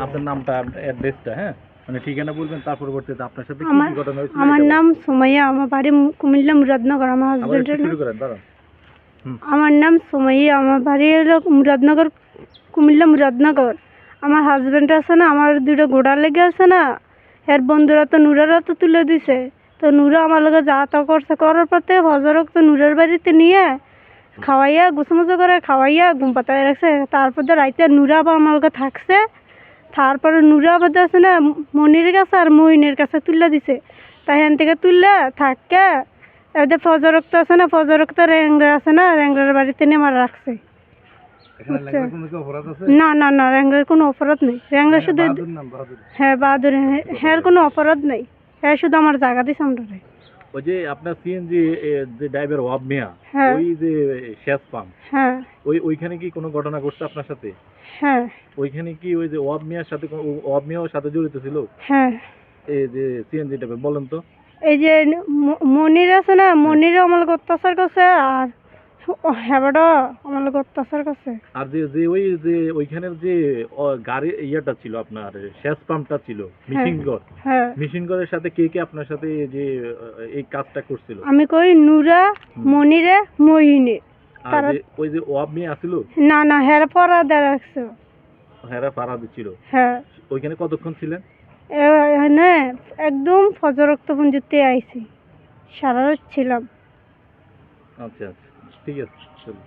আপনার নামটা অ্যাড্রেসটা, হ্যাঁ, মানে ঠিকানা বলবেন, তার পরবর্তীতে আপনার সাথে কি আমার কি ঘটনা হয়েছিল। আমার নাম সুমাইয়া, আমার বাড়ি কুমিল্লা মুরাদনগর। আমার আবার একটু হাজবেন্ডের শুরু নাম করেন, দাঁড়ান। আমার নাম সুমাইয়া, আমার বাড়ি হলো মুরাদনগর, কুমিল্লা মুরাদনগর। আমার হাজবেন্ড আছে না, আমার দুটো গোড়া লেগে আছে না, এর বন্ধুরা তো নুরারা তো তুলে দিছে। তো নুরা আমার লগে যা তা করছে, করার পর থেকে ফজরক তো নুরের বাড়িতে নিয়ে খাওয়াইয়া গুছামুছো করে খাওয়াইয়া ঘুম পাতায় রাখছে। তারপর তো রাইতে নুরা আবার আমার লগে থাকছে। তারপরে নুরা আবার আছে না মনির কাছে আর মইনের কাছে তুলে দিছে। তাই এখান থেকে তুললে থাকে এদের ফজরক তো আছে না, ফজরক তো র্যাংরা আছে না, র্যাংরার বাড়িতে নিয়ে আমার রাখছে। না না না, র্যাংরার কোনো অপরাধ নেই। র্যাংরা শুধু হ্যাঁ বাহাদুর, হ্যাঁ কোনো অপরাধ নেই। হ্যাঁ শুধু আমার জায়গা দিছে আমরা। ওই যে আপনার সিএনজি যে ড্রাইভার ওয়াব মিয়া, হ্যাঁ ওই যে শেষ পাম্প, হ্যাঁ ওইখানে কি কোনো ঘটনা ঘটছে আপনার সাথে? হ্যাঁ ওইখানে কি ওই যে ওয়াব মিয়ার সাথে ওয়াব মিয়াও সাথে জড়িত ছিল? হ্যাঁ। এই যে সিএনজি ড্রাইভার, বলেন তো। এই যে মনির আছে না, মনিরও আমার লোক অত্যাচার করছে, আর হ্যাবাডও আমার লোক অত্যাচার করছে। আর যে যে ওই যে ওইখানের যে গাড়ি ইয়েটা ছিল, আপনার শেষ পাম্পটা ছিল মিশিনগড়, হ্যাঁ মিশিনগড়ের সাথে কে কে আপনার সাথে যে এই কাজটা করছিল? আমি কই নুরা, মনিরে, মহিনে। আর যে ওই যে ওয়াব মিয়া আছিল? না না, হ্যাঁ পড়া দেওয়া রাখছে। হেরা ফারাদ ছিল। হ্যাঁ ওইখানে কতক্ষণ ছিলেন? এখানে একদম ফজরক্ত পঞ্জুতে আইছি, সারা রাত ছিলাম। আচ্ছা আচ্ছা, ঠিক আছে, চলুন।